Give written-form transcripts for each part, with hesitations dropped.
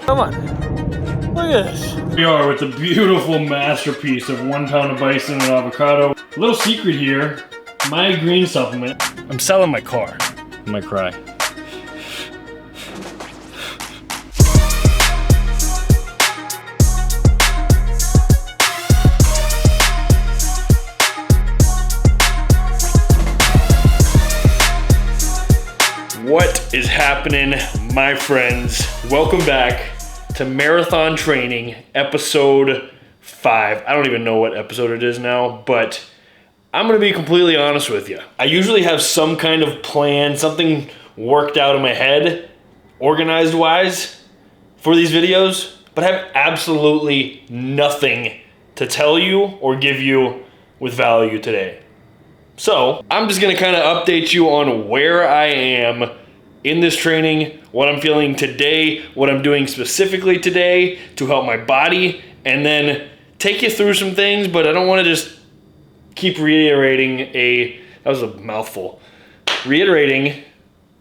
Come on. Look at this. We are with the beautiful masterpiece of 1 pound of bison and avocado. A little secret here, my green supplement. I'm selling my car. I might cry. What is happening, my friends? Welcome back to Marathon Training, episode 5. I don't even know what episode it is now, but I'm gonna be completely honest with you. I usually have some kind of plan, something worked out in my head, organized-wise, for these videos, but I have absolutely nothing to tell you or give you with value today. So, I'm just gonna kind of update you on where I am in this training, what I'm feeling today, what I'm doing specifically today to help my body, and then take you through some things, but I don't want to just keep reiterating that was a mouthful, reiterating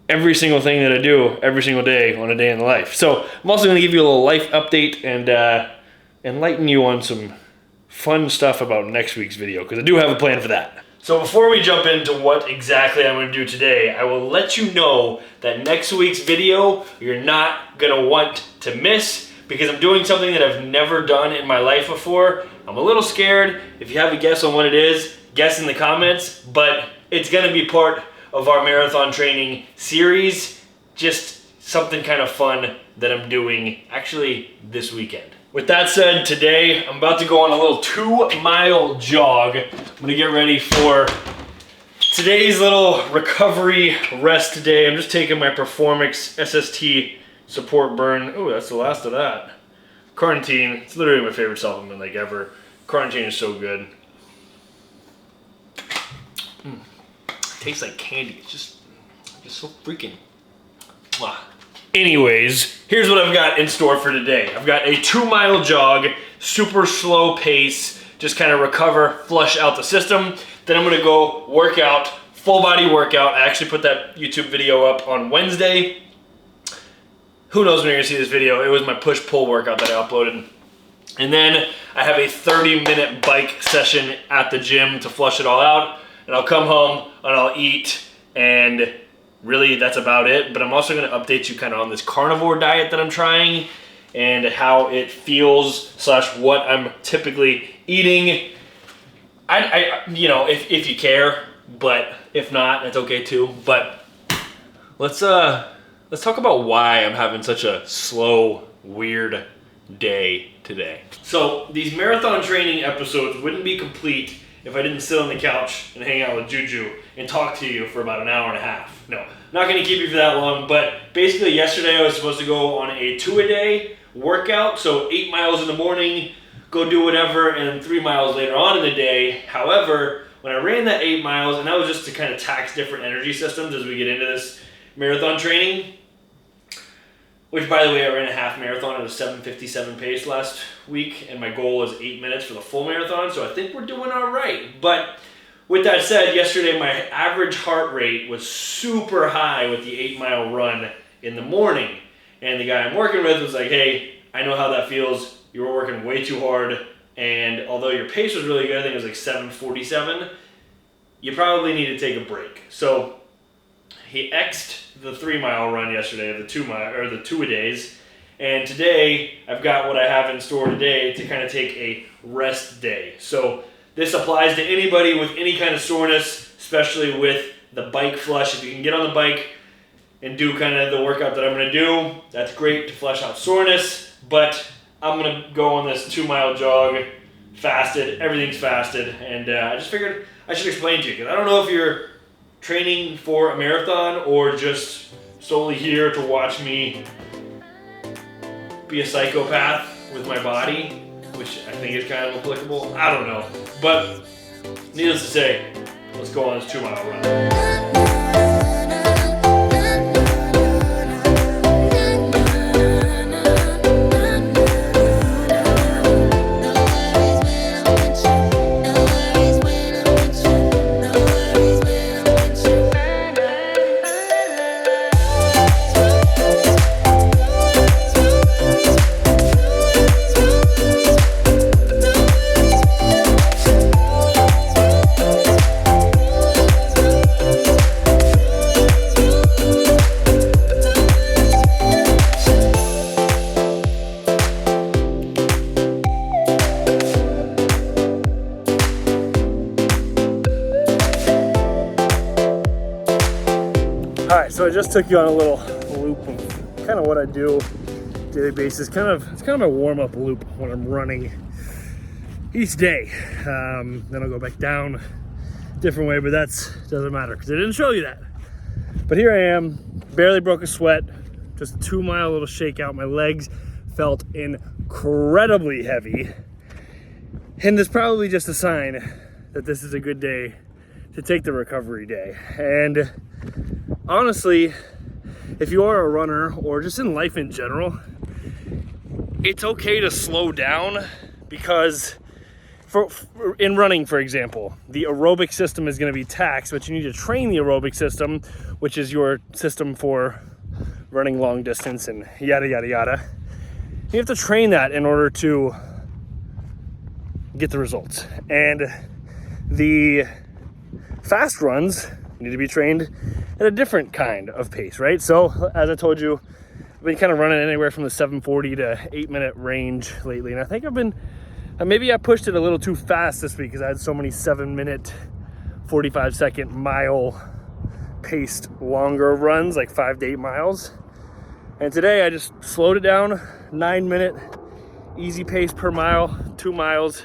every single thing that I do every single day on a day in the life. So I'm also going to give you a little life update and enlighten you on some fun stuff about next week's video, because I do have a plan for that. So before we jump into what exactly I'm going to do today, I will let you know that next week's video you're not going to want to miss, because I'm doing something that I've never done in my life before. I'm a little scared. If you have a guess on what it is, guess in the comments, but it's going to be part of our marathon training series, just something kind of fun that I'm doing actually this weekend. With that said, today I'm about to go on a little 2-mile jog. I'm gonna get ready for today's little recovery rest day. I'm just taking my Performix SST support burn. Oh, that's the last of that. Carnitine, it's literally my favorite supplement like ever. Carnitine is so good. It tastes like candy. It's just so freaking. Mwah. Anyways, here's what I've got in store for today. I've got a 2-mile jog, super slow pace, just kind of recover, flush out the system. Then I'm gonna go work out, full body workout. I actually put that YouTube video up on Wednesday. Who knows when you're gonna see this video? It was my push-pull workout that I uploaded. And then I have a 30-minute bike session at the gym to flush it all out. And I'll come home and I'll eat, and really, that's about it. But I'm also going to update you kind of on this carnivore diet that I'm trying and how it feels / what I'm typically eating. You know, if you care, but if not, that's okay too. But let's talk about why I'm having such a slow, weird day today. So these marathon training episodes wouldn't be complete if I didn't sit on the couch and hang out with Juju and talk to you for about an hour and a half. No, not gonna keep you for that long, but basically yesterday I was supposed to go on a 2-a-day workout, so 8 miles in the morning, go do whatever, and 3 miles later on in the day. However, when I ran that 8 miles, and that was just to kind of tax different energy systems as we get into this marathon training, which, by the way, I ran a half marathon at a 7:57 pace last week, and my goal is 8 minutes for the full marathon, so I think we're doing all right. But with that said, yesterday my average heart rate was super high with the 8-mile run in the morning, and the guy I'm working with was like, hey, I know how that feels. You were working way too hard, and although your pace was really good, I think it was like 7:47, you probably need to take a break. So he X'd the 3-mile run yesterday, the 2-a-days, and today I've got what I have in store today to kind of take a rest day. So this applies to anybody with any kind of soreness, especially with the bike flush. If you can get on the bike and do kind of the workout that I'm going to do, that's great to flush out soreness. But I'm going to go on this 2-mile jog, fasted, everything's fasted, and I just figured I should explain to you, because I don't know if you're training for a marathon or just solely here to watch me be a psychopath with my body, which I think is kind of applicable. I don't know. But needless to say, let's go on this 2-mile run. So I just took you on a little loop of kind of what I do daily basis. It's kind of a warm-up loop when I'm running each day. Then I'll go back down different way, but doesn't matter because I didn't show you that. But here I am, barely broke a sweat, just a 2-mile little shakeout. My legs felt incredibly heavy, and it's probably just a sign that this is a good day to take the recovery day. And honestly, if you are a runner or just in life in general, it's okay to slow down because in running, for example, the aerobic system is going to be taxed, but you need to train the aerobic system, which is your system for running long distance and yada, yada, yada. You have to train that in order to get the results. And the fast runs need to be trained at a different kind of pace, right? So as I told you, I've been kind of running anywhere from the 7:40 to 8-minute range lately. And I think maybe I pushed it a little too fast this week because I had so many 7-minute, 45-second mile paced longer runs, like 5 to 8 miles. And today I just slowed it down, 9-minute easy pace per mile, 2 miles.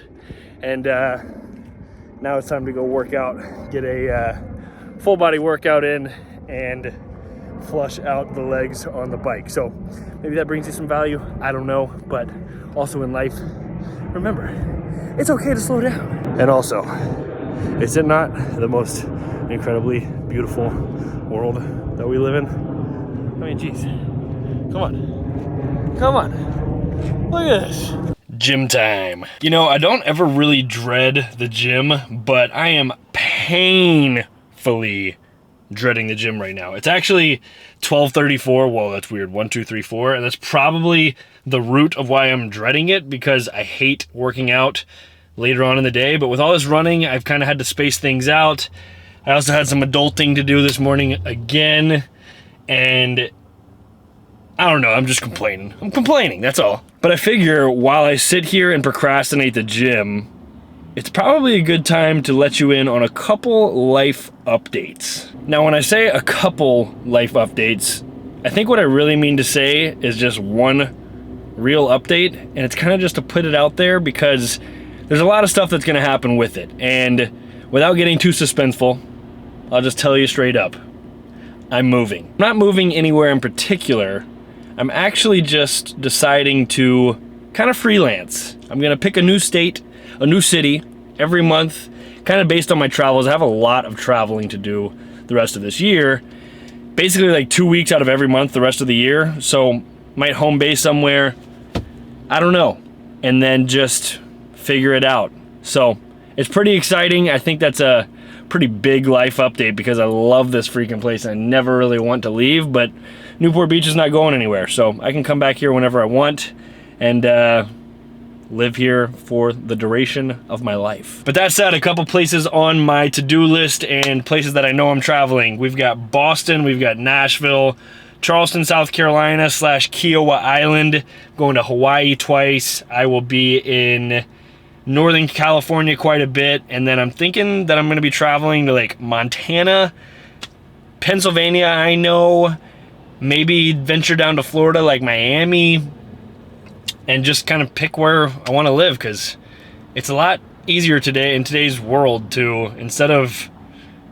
And now it's time to go work out, get a full body workout in and flush out the legs on the bike. So maybe that brings you some value, I don't know. But also in life, remember, it's okay to slow down. And also, is it not the most incredibly beautiful world that we live in? I mean, geez, come on, look at this. Gym time. You know, I don't ever really dread the gym, but I am painfully dreading the gym right now. It's actually 12:34. Whoa, that's weird. 1, 2, 3, 4. And that's probably the root of why I'm dreading it, because I hate working out later on in the day. But with all this running, I've kind of had to space things out. I also had some adulting to do this morning again. And I don't know, I'm just complaining. I'm complaining, that's all. But I figure while I sit here and procrastinate the gym, it's probably a good time to let you in on a couple life updates. Now, when I say a couple life updates, I think what I really mean to say is just one real update, and it's kind of just to put it out there because there's a lot of stuff that's gonna happen with it. And without getting too suspenseful, I'll just tell you straight up, I'm moving. I'm not moving anywhere in particular. I'm actually just deciding to kind of freelance. I'm gonna pick a new state, a new city every month, kind of based on my travels. I have a lot of traveling to do the rest of this year. Basically like 2 weeks out of every month the rest of the year. So might home base somewhere, I don't know, and then just figure it out. So it's pretty exciting. I think that's a pretty big life update because I love this freaking place and I never really want to leave, but Newport Beach is not going anywhere, so I can come back here whenever I want and live here for the duration of my life. But that said, a couple places on my to-do list and places that I know I'm traveling. We've got Boston, we've got Nashville, Charleston, South Carolina / Kiowa Island, going to Hawaii twice. I will be in Northern California quite a bit, and then I'm thinking that I'm going to be traveling to like Montana, Pennsylvania, I know, maybe venture down to Florida like Miami, and just kind of pick where I want to live, because it's a lot easier today in today's world to, instead of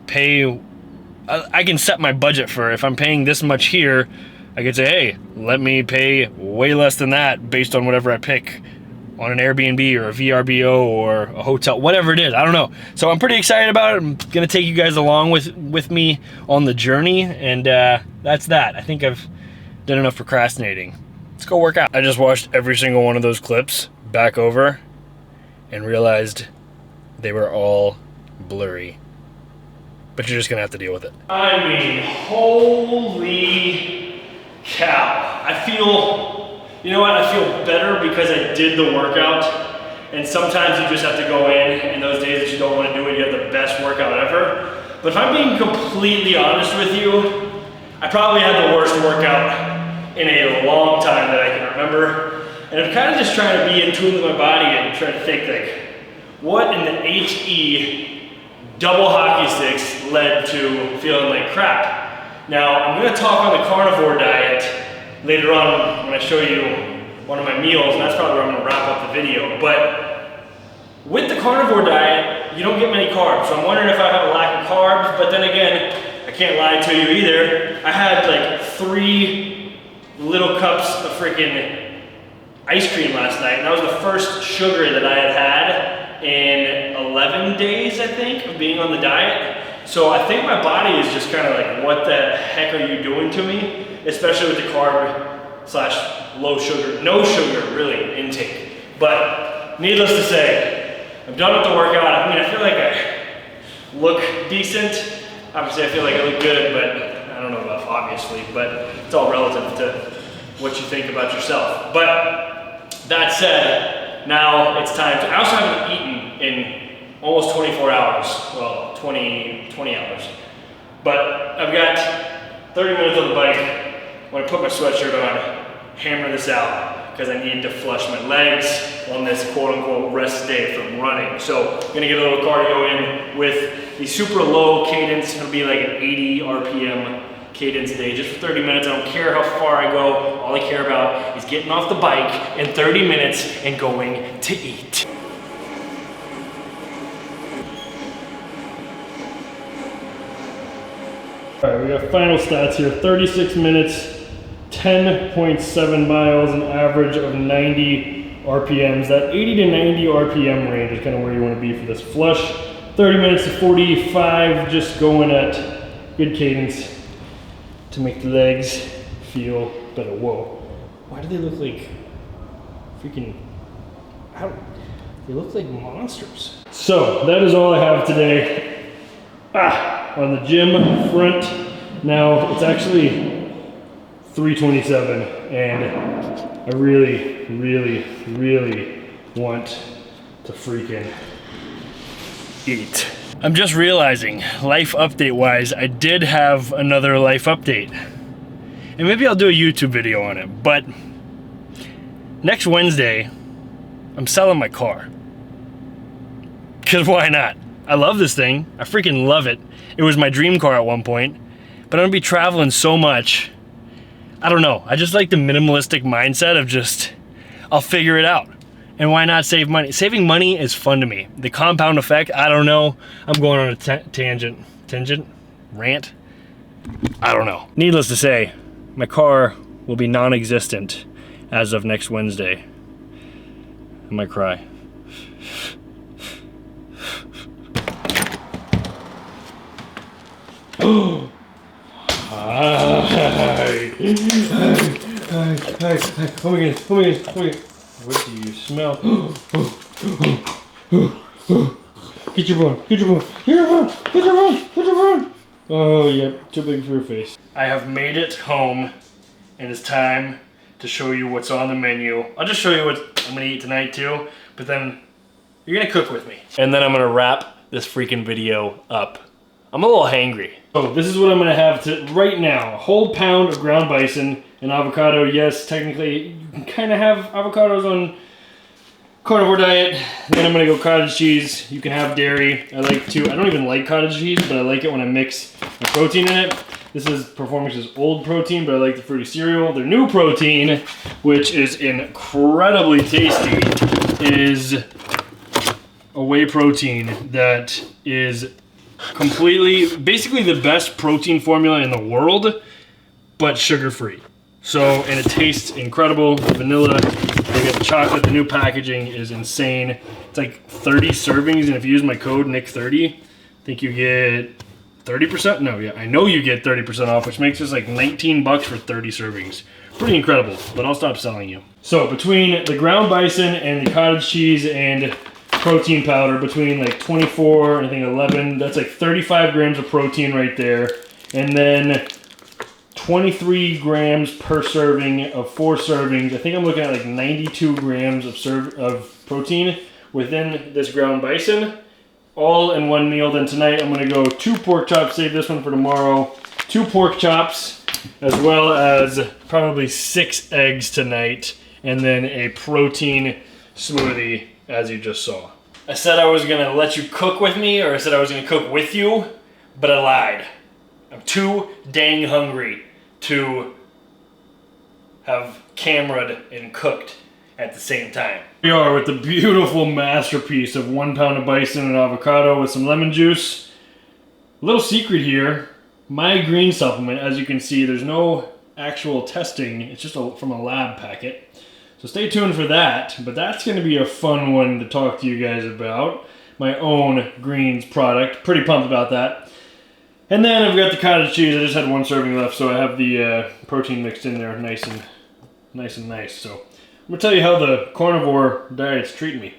pay, I can set my budget for, if I'm paying this much here, I could say, hey, let me pay way less than that based on whatever I pick on an Airbnb or a VRBO or a hotel, whatever it is, I don't know. So I'm pretty excited about it. I'm gonna take you guys along with me on the journey, and that's that. I think I've done enough procrastinating. Let's go work out. I just watched every single one of those clips back over and realized they were all blurry. But you're just gonna have to deal with it. I mean, holy cow. I feel, you know what, I feel better because I did the workout, and sometimes you just have to go in those days that you don't want to do it, you have the best workout ever. But if I'm being completely honest with you, I probably had the worst workout in a long time that I can remember. And I'm kind of just trying to be in tune with my body and trying to think like, what in the HE double hockey sticks led to feeling like crap? Now, I'm gonna talk on the carnivore diet later on when I show you one of my meals, and that's probably where I'm gonna wrap up the video. But with the carnivore diet, you don't get many carbs. So I'm wondering if I have a lack of carbs, but then again, I can't lie to you either. I had like 3 little cups of freaking ice cream last night, and that was the first sugar that I had had in 11 days, I think, of being on the diet. So I think my body is just kind of like, what the heck are you doing to me? Especially with the carb slash low sugar, no sugar really intake. But needless to say, I'm done with the workout. I mean, I feel like I look decent. Obviously I feel like I look good, but I don't know about obviously, but it's all relative to what you think about yourself. But that said, now it's time to, I also haven't eaten in almost 24 hours. Well, 20 hours. But I've got 30 minutes on the bike. I'm gonna put my sweatshirt on, hammer this out, because I need to flush my legs on this quote unquote rest day from running. So I'm gonna get a little cardio in with the super low cadence. It'll be like an 80 RPM cadence a day, just for 30 minutes. I don't care how far I go. All I care about is getting off the bike in 30 minutes and going to eat. All right, we got final stats here. 36 minutes, 10.7 miles, an average of 90 RPMs. That 80 to 90 RPM range is kind of where you want to be for this flush. 30 minutes to 45, just going at good cadence to make the legs feel better. Whoa, why do they look like freaking, they look like monsters. So that is all I have today. On the gym front. Now it's actually 3:27 and I really want to freaking eat. I'm just realizing, life update wise, I did have another life update. And maybe I'll do a YouTube video on it, but next Wednesday, I'm selling my car. Cause why not? I love this thing, I freaking love it. It was my dream car at one point, but I'm gonna be traveling so much. I don't know, I just like the minimalistic mindset of just, I'll figure it out. And why not save money? Saving money is fun to me. The compound effect, I don't know. I'm going on a tangent, rant? I don't know. Needless to say, my car will be non-existent as of next Wednesday. I might cry. Hi. Come again. What do you smell? Get your bone. Oh, yep, too big for your face. I have made it home, and it's time to show you what's on the menu. I'll just show you what I'm gonna eat tonight too, but then you're gonna cook with me. And then I'm gonna wrap this freaking video up. I'm a little hangry. So this is what I'm gonna have right now. A whole pound of ground bison and avocado. Yes, technically you can kind of have avocados on carnivore diet. Then I'm gonna go cottage cheese. You can have dairy. I don't even like cottage cheese, but I like it when I mix the protein in it. This is Performance's old protein, but I like the fruity cereal. Their new protein, which is incredibly tasty, is a whey protein that is basically the best protein formula in the world, but sugar-free. So, and it tastes incredible. The vanilla, they got the chocolate, the new packaging is insane. It's like 30 servings, and if you use my code NICK30, I think you get 30%? No, yeah, I know you get 30% off, which makes this like 19 bucks for 30 servings. Pretty incredible, but I'll stop selling you. So between the ground bison and the cottage cheese and protein powder, between like 24 and I think 11, that's like 35 grams of protein right there. And then 23 grams per serving of 4 servings. I think I'm looking at like 92 grams of protein within this ground bison, all in one meal. Then tonight I'm gonna go 2 pork chops, save this one for tomorrow, 2 pork chops, as well as probably 6 eggs tonight, and then a protein smoothie, as you just saw. I said I was gonna let you cook with me, or I said I was gonna cook with you, but I lied. I'm too dang hungry to have cameraed and cooked at the same time. We are with the beautiful masterpiece of 1 pound of bison and avocado with some lemon juice. A little secret here, my green supplement, as you can see, there's no actual testing, it's just from a lab packet. So stay tuned for that, but that's gonna be a fun one to talk to you guys about. My own greens product, pretty pumped about that. And then I've got the cottage cheese, I just had 1 serving left, so I have the protein mixed in there nice and nice. So I'm gonna tell you how the carnivore diet's treating me.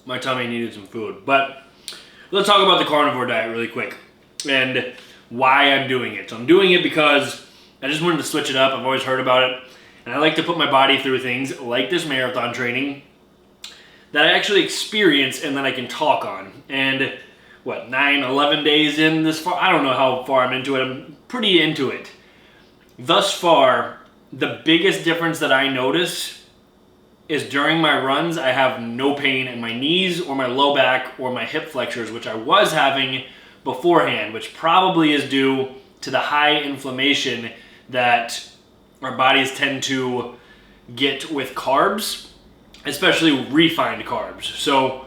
My tummy needed some food, but let's talk about the carnivore diet really quick and why I'm doing it. So I'm doing it because I just wanted to switch it up. I've always heard about it, and I like to put my body through things like this marathon training that I actually experience and that I can talk on. And what, 9, 11 days in this far? I don't know how far I'm into it. I'm pretty into it. Thus far, the biggest difference that I notice is during my runs, I have no pain in my knees or my low back or my hip flexors, which I was having beforehand, which probably is due to the high inflammation that our bodies tend to get with carbs, especially refined carbs. So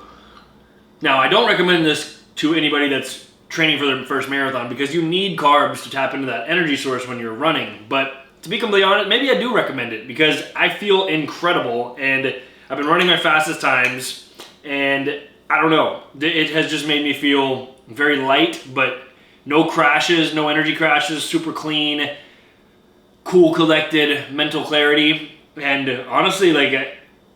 now I don't recommend this to anybody that's training for their first marathon because you need carbs to tap into that energy source when you're running. But to be completely honest, maybe I do recommend it because I feel incredible and I've been running my fastest times, and I don't know, it has just made me feel very light, but no crashes, no energy crashes, super clean, cool, collected, mental clarity. And honestly, like,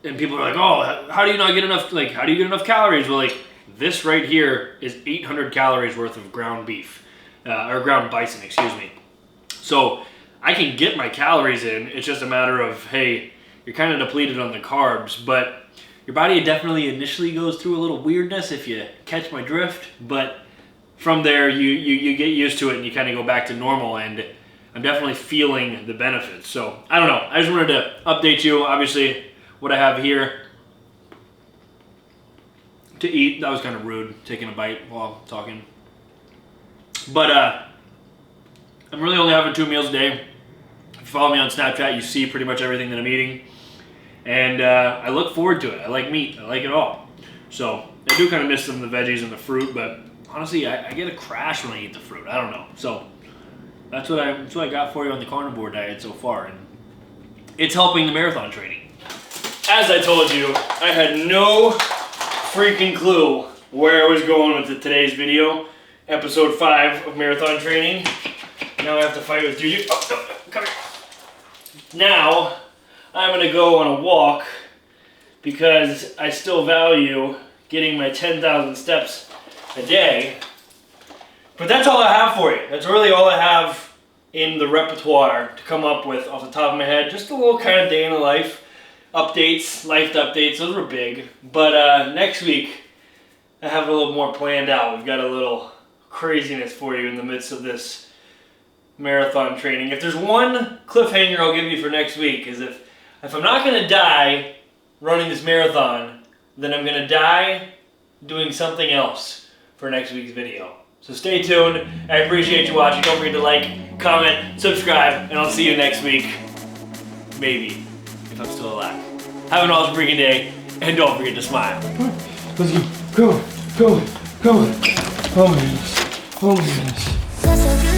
and people are like, oh, how do you not get enough, like, how do you get enough calories? Well, like, this right here is 800 calories worth of ground beef, or ground bison, excuse me. So I can get my calories in. It's just a matter of, hey, you're kind of depleted on the carbs, but your body definitely initially goes through a little weirdness if you catch my drift, but from there you get used to it and you kind of go back to normal, and I'm definitely feeling the benefits. So I don't know, I just wanted to update you. Obviously what I have here to eat, that was kind of rude, taking a bite while talking, but I'm really only having 2 meals a day. If you follow me on Snapchat, you see pretty much everything that I'm eating. And I look forward to it. I like meat. I like it all. So I do kind of miss some of the veggies and the fruit, but honestly, I get a crash when I eat the fruit. I don't know. So that's what I got for you on the carnivore diet so far, and it's helping the marathon training. As I told you, I had no freaking clue where I was going with today's video. Episode 5 of marathon training. Now I have to fight with Juju. Oh, no, come here. Now I'm gonna go on a walk because I still value getting my 10,000 steps a day. But that's all I have for you. That's really all I have in the repertoire to come up with off the top of my head. Just a little kind of day in the life updates, life updates. Those were big. But next week I have a little more planned out. We've got a little craziness for you in the midst of this marathon training. If there's one cliffhanger I'll give you for next week is if I'm not gonna die running this marathon, then I'm gonna die doing something else for next week's video. So stay tuned. I appreciate you watching. Don't forget to like, comment, subscribe, and I'll see you next week. Maybe, if I'm still alive. Have an awesome freaking day, and don't forget to smile. Let's go. Come on. Oh my goodness. Oh my goodness.